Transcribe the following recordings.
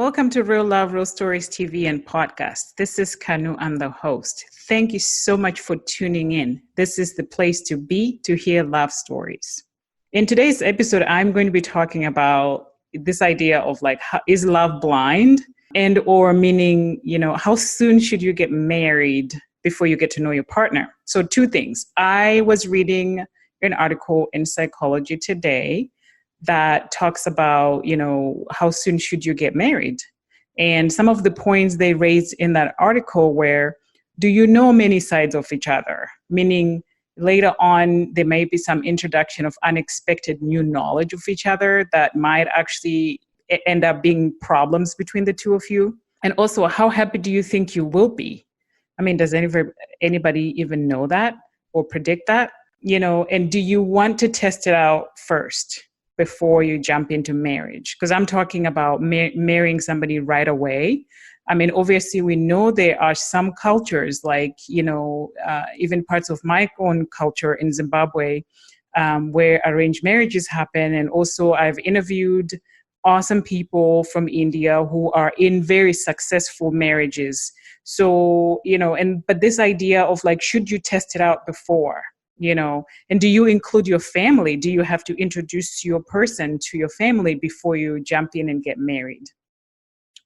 Welcome to Real Love, Real Stories TV and podcast. This is Kanu. I'm the host. Thank you so much for tuning in. This is the place to be to hear love stories. In today's episode, I'm going to be talking about this idea of is love blind? And or meaning, how soon should you get married before you get to know your partner? So two things. I was reading an article in Psychology Today that talks about, how soon should you get married? And some of the points they raised in that article were, do you know many sides of each other? Meaning later on, there may be some introduction of unexpected new knowledge of each other that might actually end up being problems between the two of you. And also, how happy do you think you will be? I mean, does anybody even know that or predict that? And do you want to test it out first before you jump into marriage? Because I'm talking about marrying somebody right away. I mean, obviously, we know there are some cultures even parts of my own culture in Zimbabwe where arranged marriages happen. And also I've interviewed awesome people from India who are in very successful marriages. So, but this idea of should you test it out before? And do you include your family? Do you have to introduce your person to your family before you jump in and get married?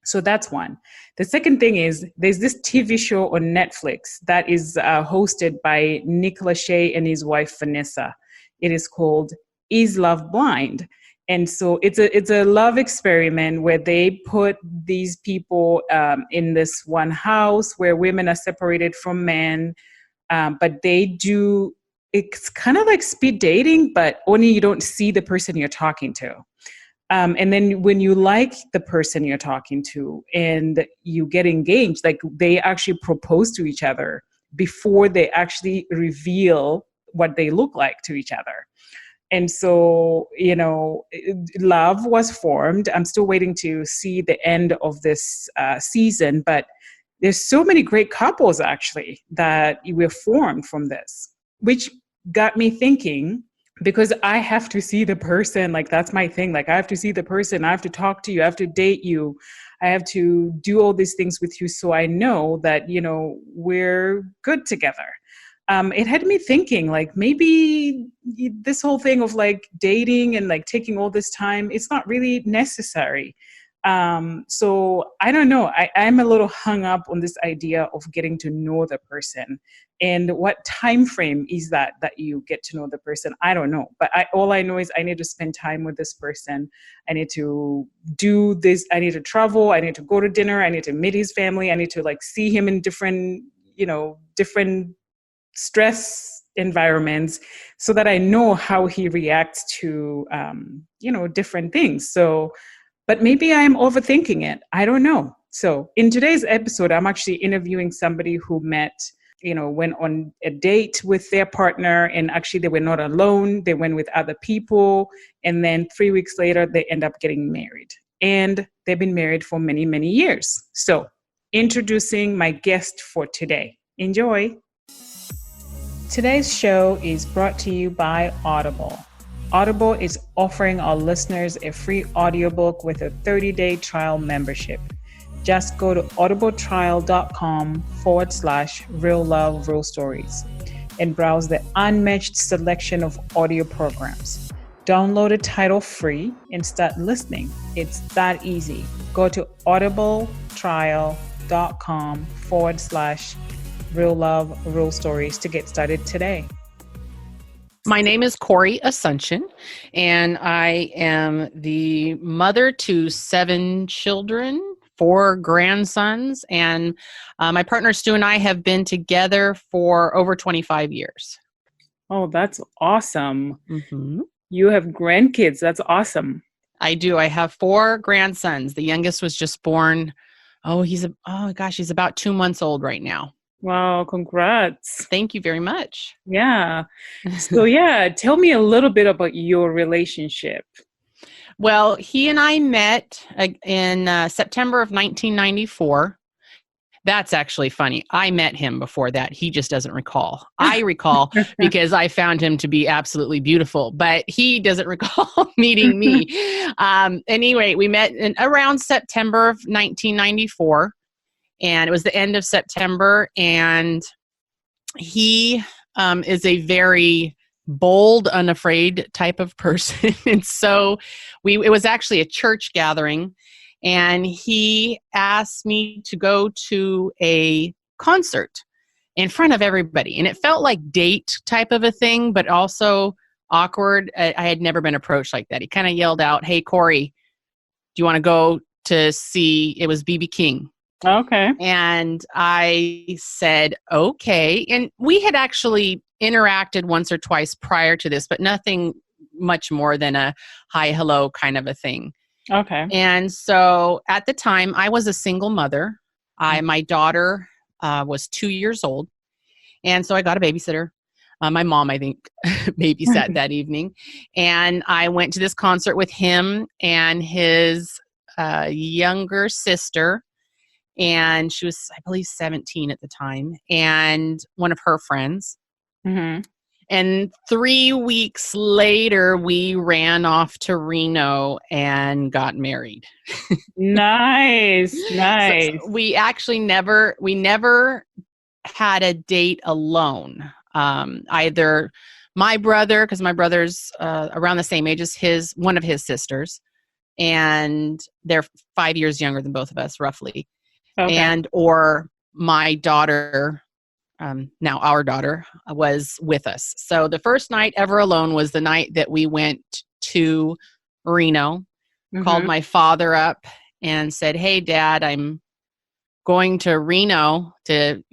So that's one. The second thing is there's this TV show on Netflix that is hosted by Nick Lachey and his wife, Vanessa. It is called Is Love Blind? And so it's a love experiment where they put these people in this one house where women are separated from men, but they do. It's kind of like speed dating, but only you don't see the person you're talking to. And then when you like the person you're talking to and you get engaged, they actually propose to each other before they actually reveal what they look like to each other. And so, love was formed. I'm still waiting to see the end of this season, but there's so many great couples actually that were formed from this, which got me thinking, because I have to see the person, that's my thing. I have to see the person, I have to talk to you, I have to date you, I have to do all these things with you so I know that, we're good together. It had me thinking, maybe this whole thing of dating and taking all this time, it's not really necessary. So I don't know. I'm a little hung up on this idea of getting to know the person, and what time frame is that you get to know the person. I don't know, but all I know is I need to spend time with this person. I need to do this. I need to travel. I need to go to dinner. I need to meet his family. I need to see him in different stress environments so that I know how he reacts to, different things. So, but maybe I'm overthinking it. I don't know. So in today's episode, I'm actually interviewing somebody who went on a date with their partner, and actually they were not alone. They went with other people. And then 3 weeks later, they end up getting married. And they've been married for many, many years. So introducing my guest for today. Enjoy. Today's show is brought to you by Audible. Audible is offering our listeners a free audiobook with a 30-day trial membership. Just go to audibletrial.com/Real Love, Real Stories and browse the unmatched selection of audio programs. Download a title free and start listening. It's that easy. Go to audibletrial.com/Real Love, Real Stories to get started today. My name is Cori Asuncion, and I am the mother to 7 children, 4 grandsons, and my partner Stu and I have been together for over 25 years. Oh, that's awesome. Mm-hmm. You have grandkids. That's awesome. I do. I have 4 grandsons. The youngest was just born. He's about 2 months old right now. Wow, congrats. Thank you very much. Yeah. So tell me a little bit about your relationship. Well, he and I met in September of 1994, That's actually funny. I met him before that. He just doesn't recall. I recall because I found him to be absolutely beautiful, but he doesn't recall meeting me. Anyway, we met in around September of 1994, and it was the end of September, and he is a very bold, unafraid type of person. And so it was actually a church gathering, and he asked me to go to a concert in front of everybody. And it felt like date type of a thing, but also awkward. I had never been approached like that. He kind of yelled out, "Hey, Cori, do you want to go to see," it was BB King. Okay. And I said, okay. And we had actually interacted once or twice prior to this, but nothing much more than a hi, hello kind of a thing. Okay. And so at the time, I was a single mother. My daughter was 2 years old. And so I got a babysitter. My mom, I think, babysat that evening. And I went to this concert with him and his younger sister. And she was, I believe, 17 at the time, and one of her friends. Mm-hmm. And 3 weeks later, we ran off to Reno and got married. Nice. Nice. So we actually never had a date alone. Either my brother, because my brother's around the same age as one of his sisters, and they're 5 years younger than both of us, roughly. Okay. And or my daughter, now our daughter, was with us. So the first night ever alone was the night that we went to Reno, called my father up and said, "Hey, Dad, I'm going to Reno to,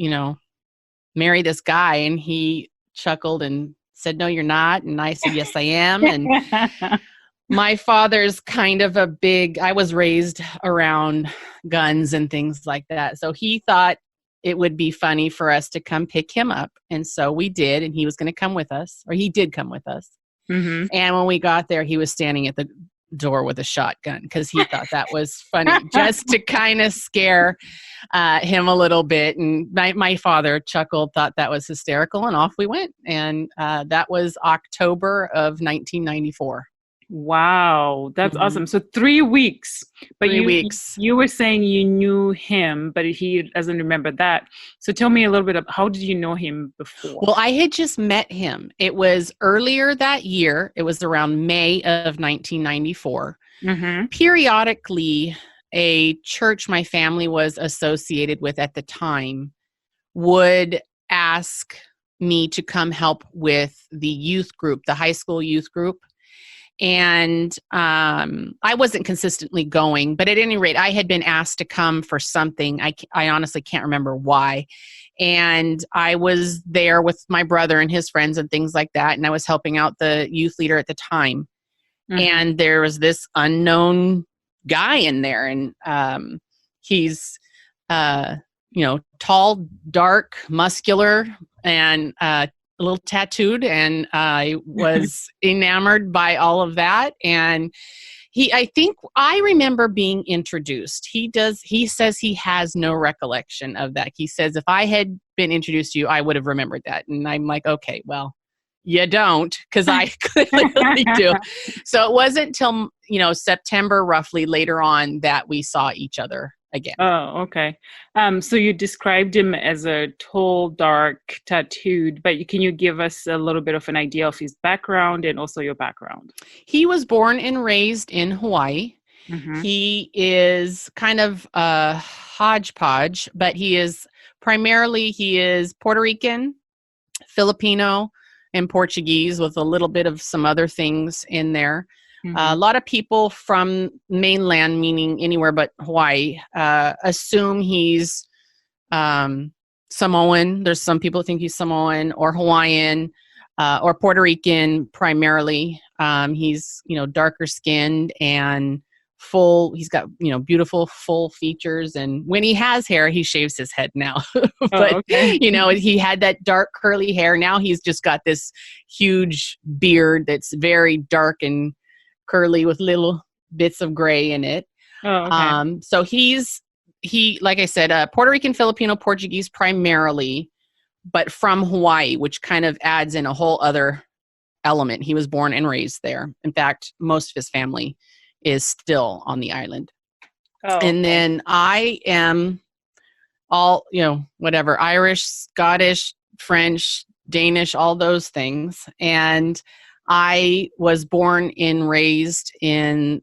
marry this guy." And he chuckled and said, "No, you're not." And I said, "Yes, I am." And my father's kind of I was raised around guns and things like that. So he thought it would be funny for us to come pick him up. And so we did, and he was going to come with us, or he did come with us. Mm-hmm. And when we got there, he was standing at the door with a shotgun because he thought that was funny, just to kind of scare him a little bit. And my father chuckled, thought that was hysterical, and off we went. And that was October of 1994. Wow, that's awesome. So 3 weeks, but 3 weeks. You were saying you knew him, but he doesn't remember that. So tell me a little bit of how did you know him before? Well, I had just met him. It was earlier that year. It was around May of 1994. Mm-hmm. Periodically, a church my family was associated with at the time would ask me to come help with the youth group, the high school youth group. And I wasn't consistently going, but at any rate, I had been asked to come for something. I honestly can't remember why. And I was there with my brother and his friends and things like that. And I was helping out the youth leader at the time. Mm-hmm. And there was this unknown guy in there. And he's, tall, dark, muscular, and a little tattooed, and I was enamored by all of that. And I think I remember being introduced. He says he has no recollection of that. He says, if I had been introduced to you, I would have remembered that. And I'm like, okay, well, you don't, because I clearly do. So it wasn't till, September roughly later on that we saw each other again. Oh, okay. So you described him as a tall, dark, tattooed, but can you give us a little bit of an idea of his background and also your background? He was born and raised in Hawaii. Mm-hmm. He is kind of a hodgepodge, but he is Puerto Rican, Filipino, and Portuguese, with a little bit of some other things in there. Mm-hmm. A lot of people from mainland, meaning anywhere but Hawaii, assume he's Samoan. There's some people who think he's Samoan or Hawaiian or Puerto Rican primarily. He's, darker skinned and full. He's got, beautiful full features. And when he has hair, he shaves his head now. But, okay. He had that dark curly hair. Now he's just got this huge beard that's very dark and curly with little bits of gray in it. Oh, okay. So he's he, like I said, Puerto Rican, Filipino, Portuguese primarily, but from Hawaii, which kind of adds in a whole other element. He was born and raised there. In fact, most of his family is still on the island. Oh, And okay. then I am all, whatever, Irish, Scottish, French, Danish, all those things. And I was born and raised in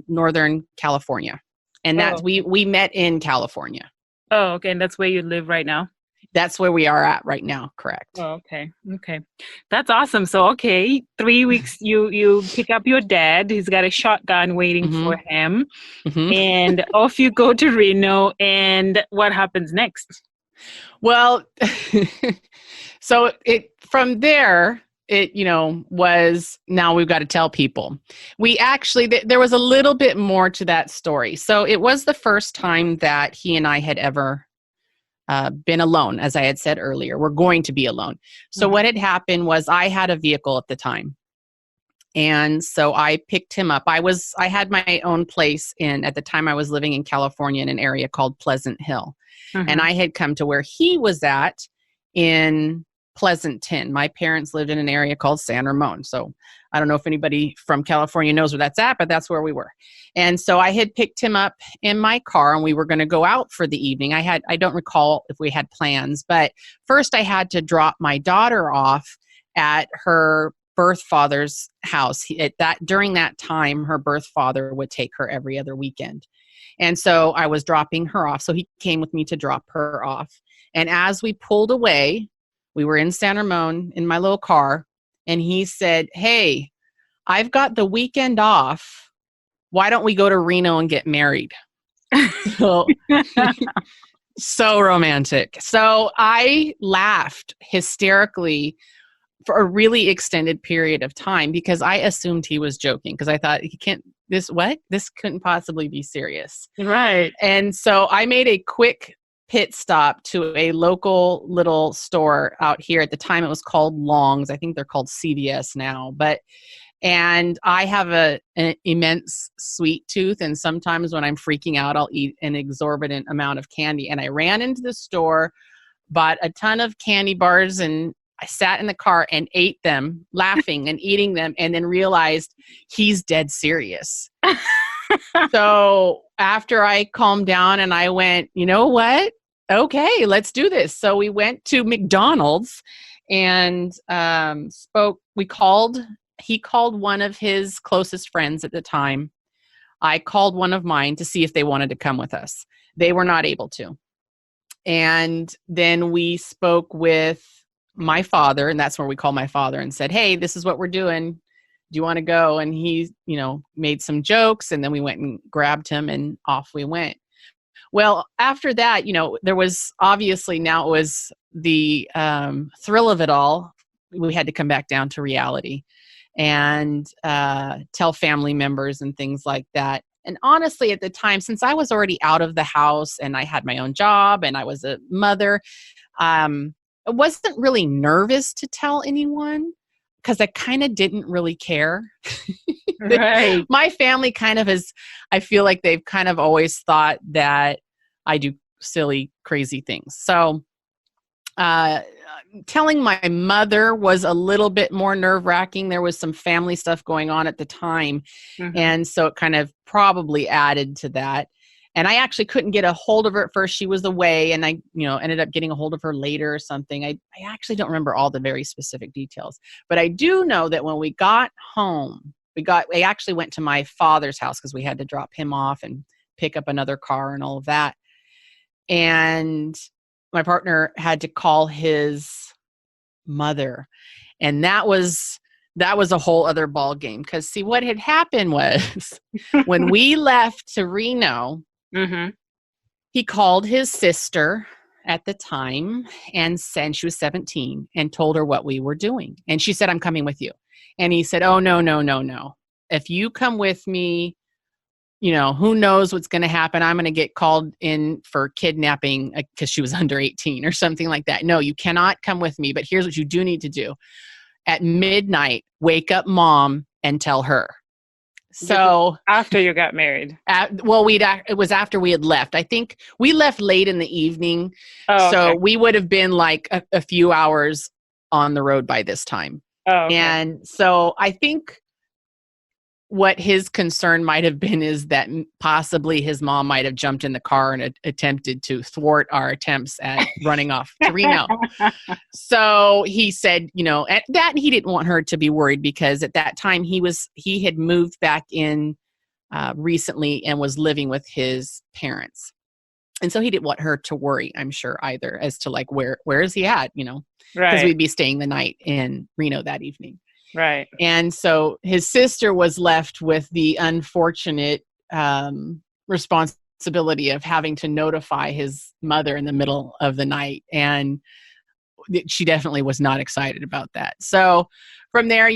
Northern California. And that's, Oh, we met in California. oh, okay. And that's where you live right now? That's where we are at right now. Correct. Oh, okay. Okay. That's awesome. So, okay, 3 weeks, you pick up your dad. He's got a shotgun waiting Mm-hmm. for him. Mm-hmm. And off you go to Reno. And what happens next? Well, so from there, was, now we've got to tell people. We actually, there was a little bit more to that story. So it was the first time that he and I had ever been alone. As I had said earlier, we're going to be alone. So what had happened was I had a vehicle at the time. And so I picked him up. I had my own place at the time I was living in California in an area called Pleasant Hill. And I had come to where he was at in Pleasanton. My parents lived in an area called San Ramon. So I don't know if anybody from California knows where that's at, but that's where we were. And so I had picked him up in my car and we were going to go out for the evening. I don't recall if we had plans, but first I had to drop my daughter off at her birth father's house. During that time, her birth father would take her every other weekend. And so I was dropping her off. So he came with me to drop her off. And as we pulled away, we were in San Ramon in my little car. And he said, "Hey, I've got the weekend off. Why don't we go to Reno and get married?" So romantic. So I laughed hysterically for a really extended period of time because I assumed he was joking because I thought this couldn't possibly be serious. Right. And so I made a quick pit stop to a local little store out here. At the time it was called Long's. I think they're called CVS now, and I have an immense sweet tooth. And sometimes when I'm freaking out, I'll eat an exorbitant amount of candy. And I ran into the store, bought a ton of candy bars, and I sat in the car and ate them, laughing and eating them, and then realized he's dead serious. So after I calmed down and I went, you know what? Okay, let's do this. So we went to McDonald's and he called one of his closest friends at the time. I called one of mine to see if they wanted to come with us. They were not able to. And then we spoke with my father, and that's where we called my father and said, "Hey, this is what we're doing. Do you want to go?" And he, made some jokes, and then we went and grabbed him and off we went. Well, after that, there was obviously, now it was the thrill of it all. We had to come back down to reality and tell family members and things like that. And honestly, at the time, since I was already out of the house and I had my own job and I was a mother, I wasn't really nervous to tell anyone because I kind of didn't really care. Right. My family kind of I feel like they've kind of always thought that I do silly, crazy things. So telling my mother was a little bit more nerve-wracking. There was some family stuff going on at the time. And so it kind of probably added to that. And I actually couldn't get a hold of her at first. She was away, and I, ended up getting a hold of her later or something. I actually don't remember all the very specific details, but I do know that when we got home, I actually went to my father's house because we had to drop him off and pick up another car and all of that. And my partner had to call his mother. And that was a whole other ball game. Because see, what had happened was when we left to Reno, he called his sister at the time and said, she was 17, and told her what we were doing. And she said, "I'm coming with you." And he said, "Oh, no. If you come with me, who knows what's going to happen? I'm going to get called in for kidnapping because she was under 18 or something like that. No, you cannot come with me. But here's what you do need to do. At midnight, wake up mom and tell her." So after you got married. well, it was after we had left. I think we left late in the evening. Oh, So okay. we would have been like a few hours on the road by this time. Oh, okay. And so I think what his concern might have been is that possibly his mom might have jumped in the car and attempted to thwart our attempts at running off to Reno. So he said, at that he didn't want her to be worried, because at that time he had moved back in recently and was living with his parents. And so he didn't want her to worry, I'm sure, either, as to like, where is he at, because Right. we'd be staying the night in Reno that evening. Right. And so his sister was left with the unfortunate responsibility of having to notify his mother in the middle of the night. And she definitely was not excited about that. So from there,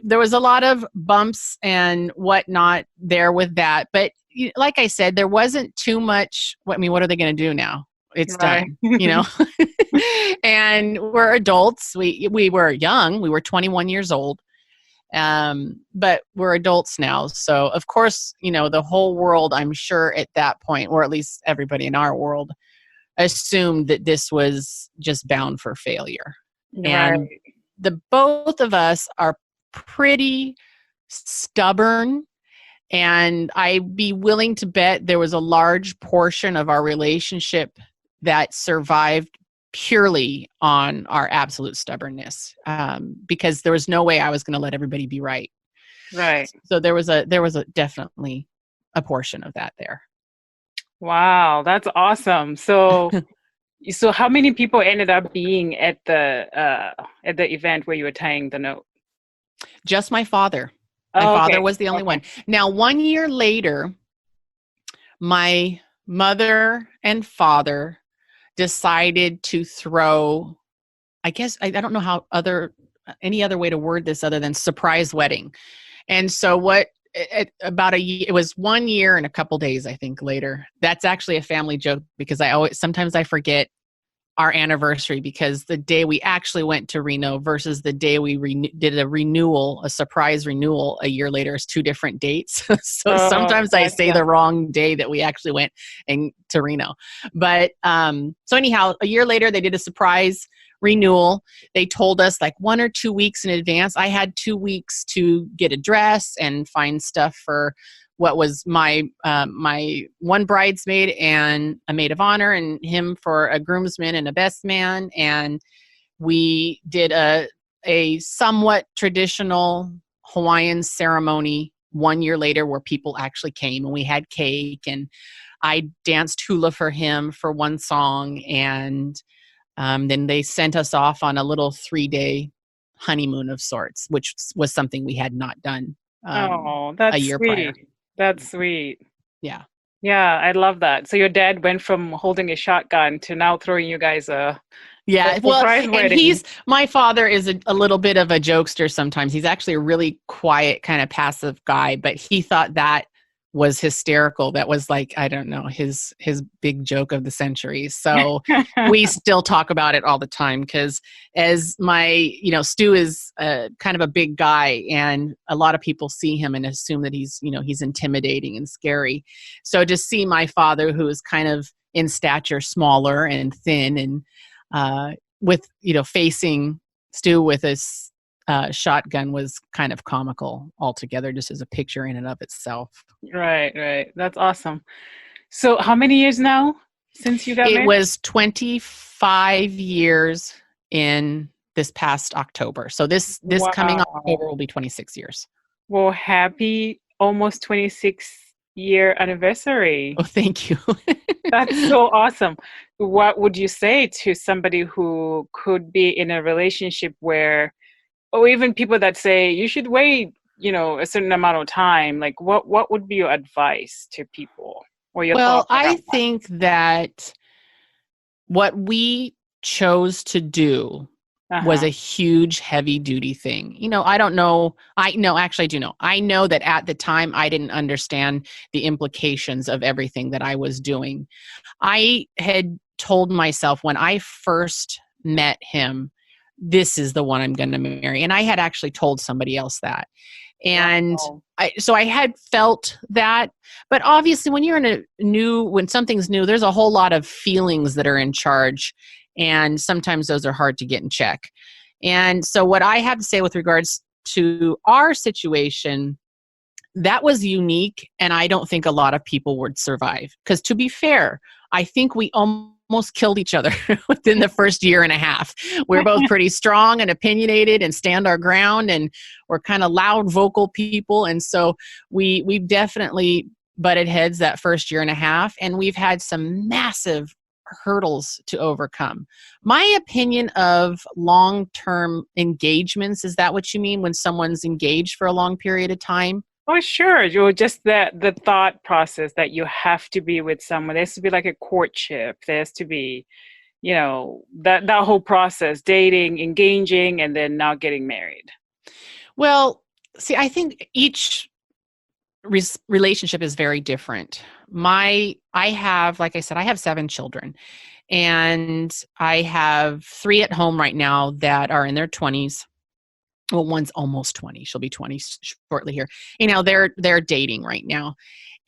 there was a lot of bumps and whatnot there with that. But like I said, there wasn't too much. What are they going to do now? It's Right. done, and we're adults. We were young. We were 21 years old. But we're adults now. So of course, the whole world, I'm sure at that point, or at least everybody in our world, assumed that this was just bound for failure. Right. And the both of us are pretty stubborn. And I'd be willing to bet there was a large portion of our relationship that survived purely on our absolute stubbornness, because there was no way I was going to let everybody be right. Right. So there was a definitely a portion of that there. Wow, that's awesome. So how many people ended up being at the event where you were tying the note? Just my father. My father was the only one. Now, 1 year later, my mother and father decided to throw, I guess, I don't know how any other way to word this other than surprise wedding. And so it was 1 year and a couple days, I think, later. That's actually a family joke, because sometimes I forget our anniversary, because the day we actually went to Reno versus the day we did a surprise renewal a year later is two different dates. So sometimes I say the wrong day that we actually went to Reno. But so anyhow, a year later, they did a surprise renewal. They told us like 1 or 2 weeks in advance. I had 2 weeks to get a dress and find stuff for what was my one bridesmaid and a maid of honor, and him for a groomsman and a best man. And we did a somewhat traditional Hawaiian ceremony 1 year later, where people actually came, and we had cake, and I danced hula for him for one song. And then they sent us off on a little 3-day honeymoon of sorts, which was something we had not done that's a year sweet. prior. That's sweet. Yeah. Yeah, I love that. So your dad went from holding a shotgun to now throwing you guys a surprise wedding. And my father is a little bit of a jokester sometimes. He's actually a really quiet, kind of passive guy, but he thought that was hysterical. That was like, I don't know, his big joke of the century. So we still talk about it all the time, because as my, Stu is kind of a big guy, and a lot of people see him and assume that he's intimidating and scary. So to see my father, who is kind of in stature smaller and thin, and with, facing Stu with his shotgun, was kind of comical altogether, just as a picture in and of itself. Right. That's awesome. So how many years now since you got married? It was 25 years in this past October. So this coming October will be 26 years. Well, happy almost 26-year anniversary. Oh, thank you. That's so awesome. What would you say to somebody who could be in a relationship where, or even people that say you should wait, a certain amount of time? Like what would be your advice to people, or your thoughts? I think that what we chose to do was a huge, heavy duty thing. I don't know. Actually, I do know. I know that at the time I didn't understand the implications of everything that I was doing. I had told myself when I first met him, this is the one I'm going to marry. And I had actually told somebody else that. And Wow. so I had felt that, but obviously when something's new, there's a whole lot of feelings that are in charge. And sometimes those are hard to get in check. And so what I have to say with regards to our situation, that was unique. And I don't think a lot of people would survive. Because to be fair, I think we almost killed each other within the first year and a half. We're both pretty strong and opinionated and stand our ground, and we're kind of loud vocal people. And so we've definitely butted heads that first year and a half, and we've had some massive hurdles to overcome. My opinion of long-term engagements, is that what you mean when someone's engaged for a long period of time? Oh, sure. You're just the thought process that you have to be with someone. There has to be like a courtship. There has to be, that whole process, dating, engaging, and then now getting married. Well, see, I think each relationship is very different. I have, like I said, I have 7 children, and I have 3 at home right now that are in their 20s. Well, one's almost 20. She'll be 20 shortly here. They're dating right now.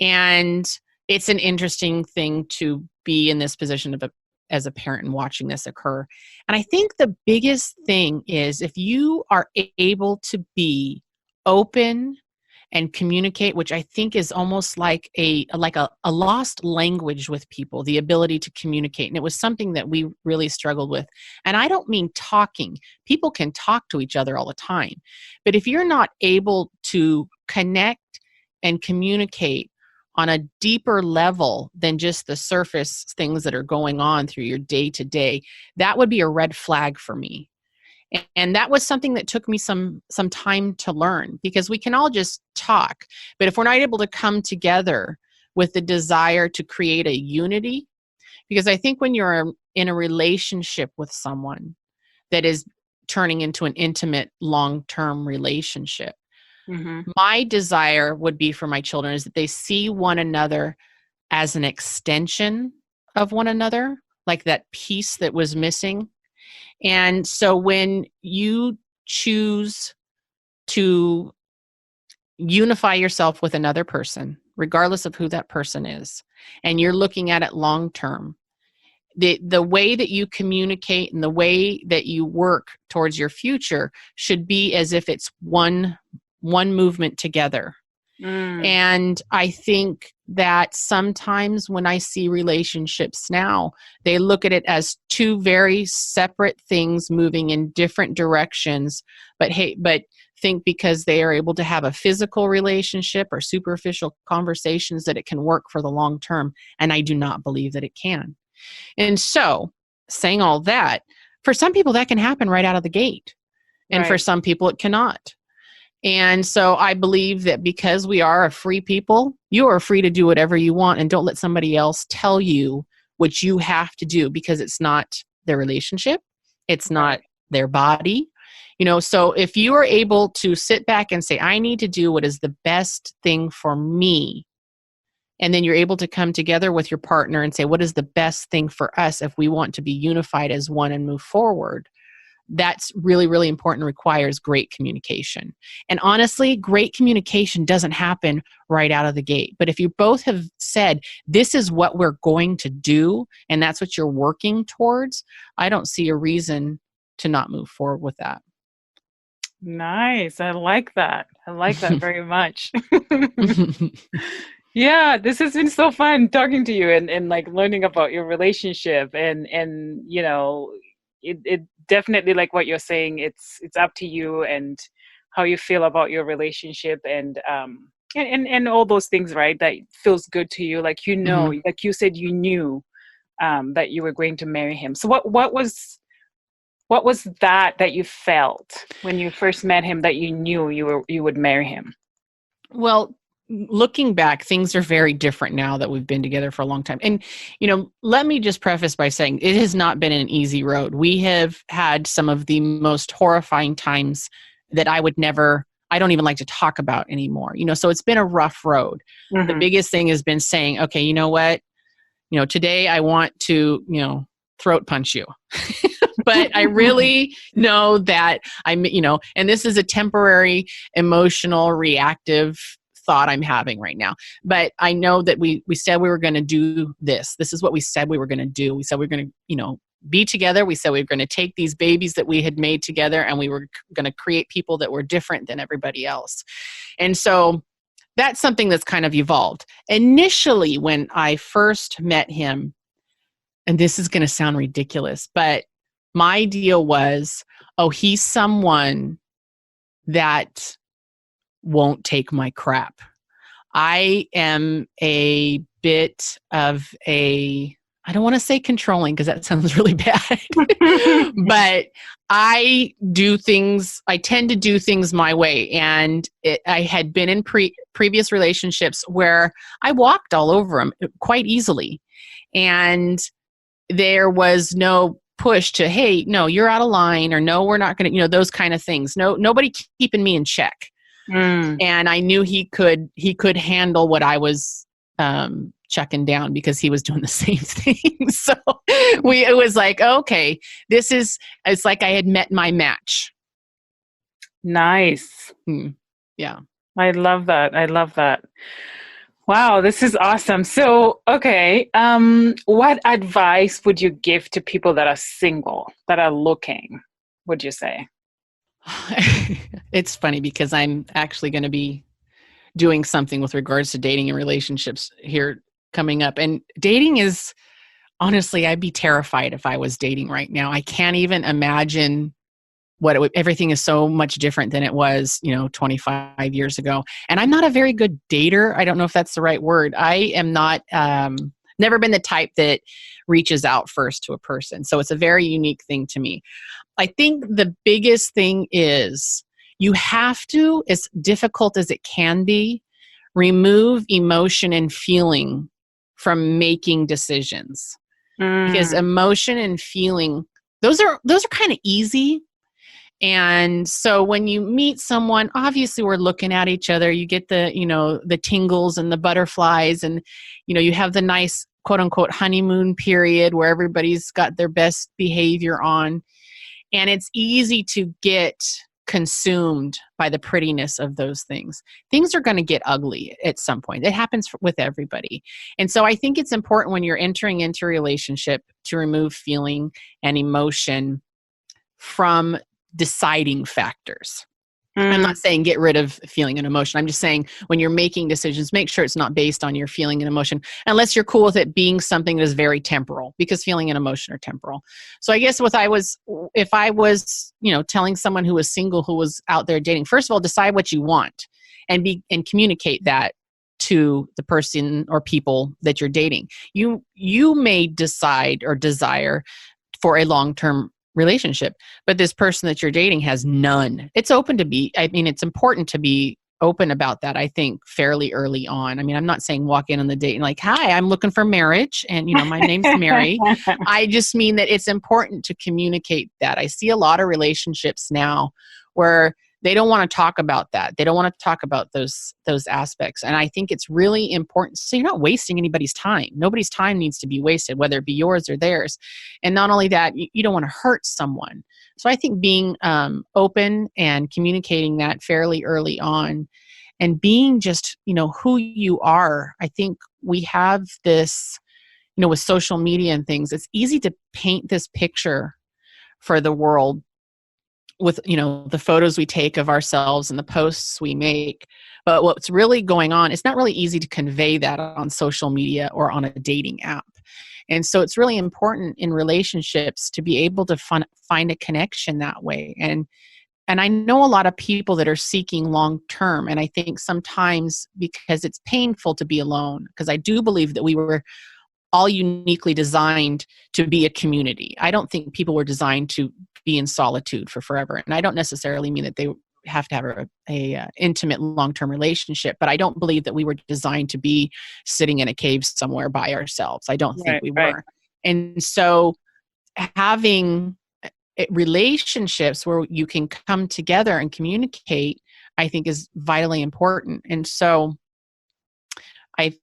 And it's an interesting thing to be in this position as a parent and watching this occur. And I think the biggest thing is if you are able to be open and communicate, which I think is almost like a lost language with people, the ability to communicate. And it was something that we really struggled with. And I don't mean talking. People can talk to each other all the time. But if you're not able to connect and communicate on a deeper level than just the surface things that are going on through your day to day, that would be a red flag for me. And that was something that took me some time to learn, because we can all just talk, but if we're not able to come together with the desire to create a unity, because I think when you're in a relationship with someone that is turning into an intimate long-term relationship, Mm-hmm. my desire would be for my children is that they see one another as an extension of one another, like that piece that was missing. And so when you choose to unify yourself with another person, regardless of who that person is, and you're looking at it long term, the way that you communicate and the way that you work towards your future should be as if it's one movement together. Mm. And I think that sometimes when I see relationships now, they look at it as 2 very separate things moving in different directions, but think because they are able to have a physical relationship or superficial conversations that it can work for the long term. And I do not believe that it can. And so, saying all that, for some people that can happen right out of the gate. And for Right. some people it cannot. And so I believe that because we are a free people, you are free to do whatever you want, and don't let somebody else tell you what you have to do, because it's not their relationship. It's not Right. their body. So if you are able to sit back and say, I need to do what is the best thing for me, and then you're able to come together with your partner and say, what is the best thing for us if we want to be unified as one and move forward? That's really, really important, requires great communication. And honestly, great communication doesn't happen right out of the gate. But if you both have said, this is what we're going to do, and that's what you're working towards, I don't see a reason to not move forward with that. Nice. I like that. I like that very much. Yeah, this has been so fun talking to you and like learning about your relationship and it definitely, like what you're saying, it's up to you and how you feel about your relationship and all those things, right? That feels good to you. Like Mhm. like you said, you knew that you were going to marry him. So what was that you felt when you first met him that you knew you would marry him? Well, looking back, things are very different now that we've been together for a long time. And, let me just preface by saying it has not been an easy road. We have had some of the most horrifying times that I don't even like to talk about anymore. So it's been a rough road. The Mm-hmm. biggest thing has been saying, okay, you know what? Today I want to, throat punch you. But I really know that and this is a temporary emotional reactive thought I'm having right now. But I know that we said we were going to do this. This is what we said we were going to do. We said we were going to, be together. We said we were going to take these babies that we had made together and we were going to create people that were different than everybody else. And so that's something that's kind of evolved. Initially, when I first met him, and this is going to sound ridiculous, but my deal was, he's someone that won't take my crap. I am a bit of I don't want to say controlling because that sounds really bad, but I tend to do things my way. And I had been in previous relationships where I walked all over him quite easily. And there was no push to, hey, no, you're out of line, or no, we're not going to, those kind of things. No, nobody keeping me in check. And I knew he could handle what I was checking down because he was doing the same thing. So it was like, okay, it's like I had met my match. Nice. Yeah. I love that. Wow, this is awesome. So, okay, what advice would you give to people that are single, that are looking, would you say? It's funny because I'm actually going to be doing something with regards to dating and relationships here coming up. And dating is, honestly, I'd be terrified if I was dating right now. I can't even imagine everything is so much different than it was, 25 years ago. And I'm not a very good dater. I don't know if that's the right word. I am not, never been the type that reaches out first to a person. So it's a very unique thing to me. I think the biggest thing is you have to, as difficult as it can be, remove emotion and feeling from making decisions. Because emotion and feeling, those are kind of easy. And so when you meet someone, obviously we're looking at each other, you get the tingles and the butterflies, and you have the nice quote unquote honeymoon period where everybody's got their best behavior on. And it's easy to get consumed by the prettiness of those things. Things are going to get ugly at some point. It happens with everybody. And so I think it's important when you're entering into a relationship to remove feeling and emotion from deciding factors. I'm not saying get rid of feeling and emotion. I'm just saying when you're making decisions, make sure it's not based on your feeling and emotion, unless you're cool with it being something that is very temporal, because feeling and emotion are temporal. So I guess if I was, telling someone who was single, who was out there dating, first of all, decide what you want and communicate that to the person or people that you're dating. You may decide or desire for a long-term relationship, but this person that you're dating has none. It's it's important to be open about that, I think, fairly early on. I mean, I'm not saying walk in on the date and like, hi, I'm looking for marriage and, my name's Mary. I just mean that it's important to communicate that. I see a lot of relationships now where they don't want to talk about that. They don't want to talk about those aspects. And I think it's really important. So you're not wasting anybody's time. Nobody's time needs to be wasted, whether it be yours or theirs. And not only that, you don't want to hurt someone. So I think being open and communicating that fairly early on and being just, who you are. I think we have this, with social media and things, it's easy to paint this picture for the world with, the photos we take of ourselves and the posts we make. But what's really going on, it's not really easy to convey that on social media or on a dating app. And so it's really important in relationships to be able to find a connection that way. And I know a lot of people that are seeking long-term. And I think sometimes because it's painful to be alone, because I do believe that we were all uniquely designed to be a community. I don't think people were designed to be in solitude for forever. And I don't necessarily mean that they have to have a intimate long-term relationship, but I don't believe that we were designed to be sitting in a cave somewhere by ourselves. I don't think we were. And so having relationships where you can come together and communicate, I think is vitally important. And so I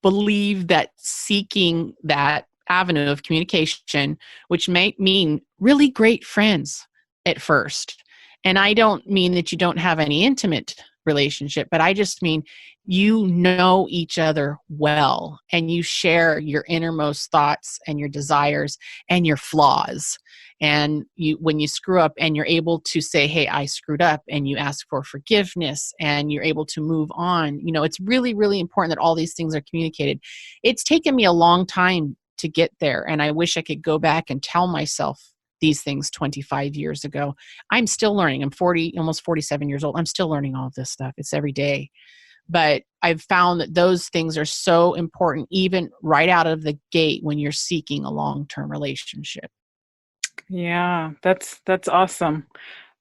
believe that seeking that avenue of communication, which may mean really great friends at first. And I don't mean that you don't have any intimate relationship, but I just mean you know each other well and you share your innermost thoughts and your desires and your flaws. And you, when you screw up and you're able to say, hey, I screwed up, and you ask for forgiveness and you're able to move on, it's really, really important that all these things are communicated. It's taken me a long time to get there. And I wish I could go back and tell myself these things 25 years ago. I'm still learning. I'm 40, almost 47 years old. I'm still learning all of this stuff. It's every day. But I've found that those things are so important, even right out of the gate when you're seeking a long-term relationship. Yeah, that's awesome.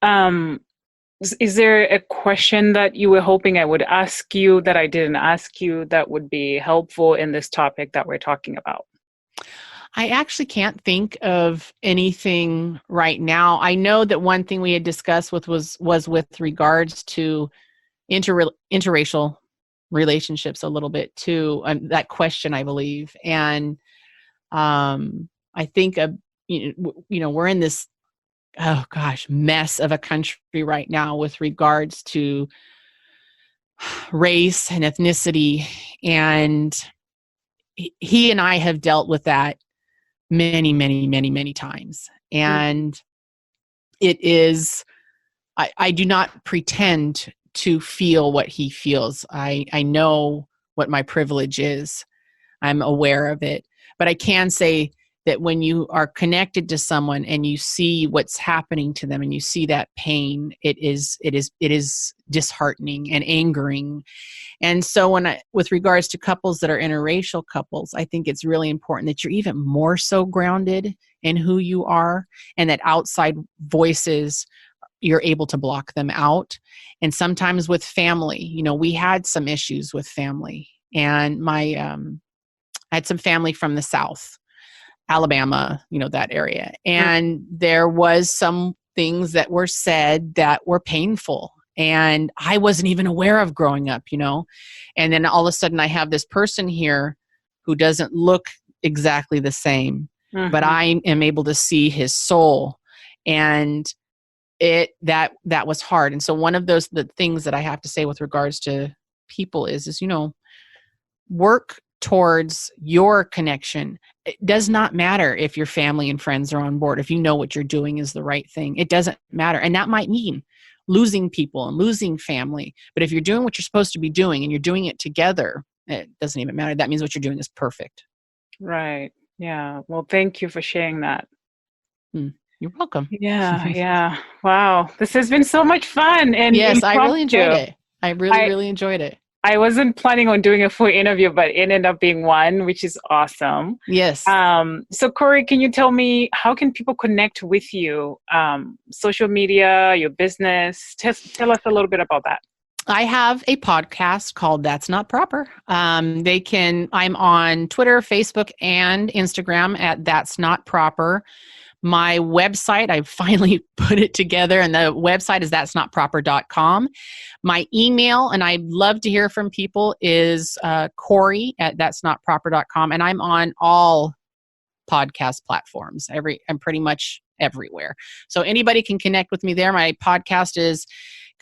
Is there a question that you were hoping I would ask you that I didn't ask you that would be helpful in this topic that we're talking about? I actually can't think of anything right now. I know that one thing we had discussed was with regards to interracial relationships a little bit too. That question, I believe, and I think we're in this mess of a country right now with regards to race and ethnicity, and he and I have dealt with that many, many, many, many times. And it is, I do not pretend to feel what he feels. I know what my privilege is. I'm aware of it. But I can say that when you are connected to someone and you see what's happening to them and you see that pain, it is disheartening and angering. And so with regards to couples that are interracial couples, I think it's really important that you're even more so grounded in who you are, and that outside voices, you're able to block them out. And sometimes with family, we had some issues with family, and I had some family from the South, Alabama, that area. And there was some things that were said that were painful, and I wasn't even aware of growing up, and then all of a sudden I have this person here who doesn't look exactly the same, but I am able to see his soul, and that was hard. And so one of the things that I have to say with regards to people is work towards your connection. It does not matter if your family and friends are on board. If you know what you're doing is the right thing, it doesn't matter. And that might mean losing people and losing family. But if you're doing what you're supposed to be doing and you're doing it together, it doesn't even matter. That means what you're doing is perfect. Right. Yeah. Well, thank you for sharing that. You're welcome. Yeah. Wow. This has been so much fun. And yes, I really enjoyed it. I really enjoyed it. I wasn't planning on doing a full interview, but it ended up being one, which is awesome. Yes. So Cori, can you tell me, how can people connect with you? Social media, your business? Tell us a little bit about that. I have a podcast called That's Not Proper. I'm on Twitter, Facebook, and Instagram at That's Not Proper. My website, I finally put it together, and the website is that'snotproper.com. My email, and I'd love to hear from people, is Cori at that'snotproper.com, and I'm on all podcast platforms. I'm pretty much everywhere. So anybody can connect with me there. My podcast is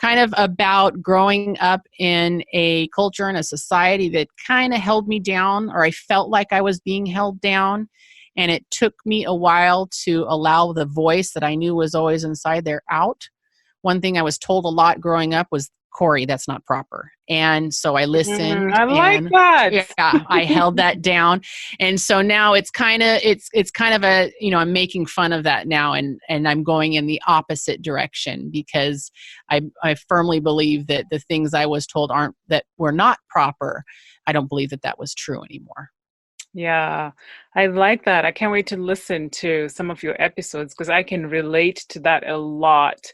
kind of about growing up in a culture and a society that kind of held me down, or I felt like I was being held down. And it took me a while to allow the voice that I knew was always inside there out. One thing I was told a lot growing up was, Cori, that's not proper. And so I listened. I like that. Yeah, I held that down. And so now it's kind of a, I'm making fun of that now, and I'm going in the opposite direction, because I firmly believe that the things I was told that were not proper, I don't believe that was true anymore. Yeah, I like that. I can't wait to listen to some of your episodes, because I can relate to that a lot.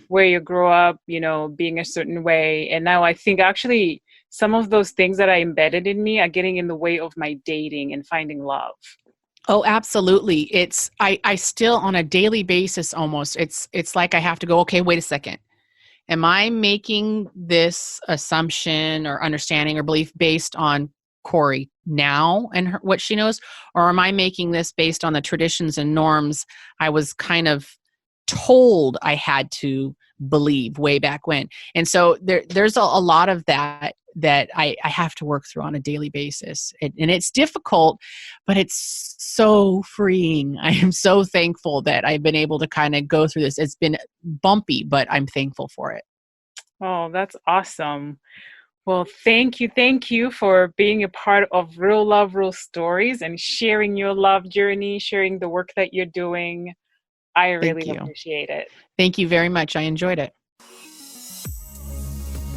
Where you grow up, being a certain way. And now I think actually some of those things that I embedded in me are getting in the way of my dating and finding love. Oh, absolutely. I still, on a daily basis almost, it's like I have to go, okay, wait a second. Am I making this assumption or understanding or belief based on Cori now and what she knows? Or am I making this based on the traditions and norms I was kind of told I had to believe way back when? And so there's a lot of that I have to work through on a daily basis. And it's difficult, but it's so freeing. I am so thankful that I've been able to kind of go through this. It's been bumpy, but I'm thankful for it. Oh, that's awesome. Well, thank you for being a part of Real Love, Real Stories and sharing your love journey, sharing the work that you're doing. I Thank really you. appreciate it. Thank you very much. I enjoyed it.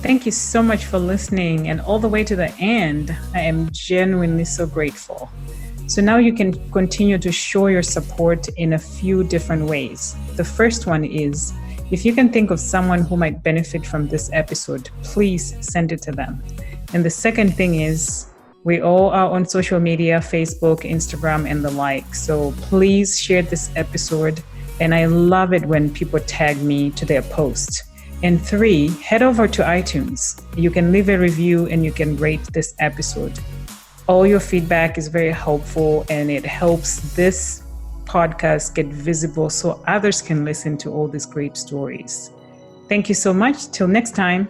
Thank you so much for listening and all the way to the end. I am genuinely so grateful. So now you can continue to show your support in a few different ways. The first one is, if you can think of someone who might benefit from this episode, please send it to them. And the second thing is, we all are on social media, Facebook, Instagram, and the like. So please share this episode. And I love it when people tag me to their post. And 3, head over to iTunes. You can leave a review and you can rate this episode. All your feedback is very helpful and it helps this podcast get visible so others can listen to all these great stories. Thank you so much. Till next time.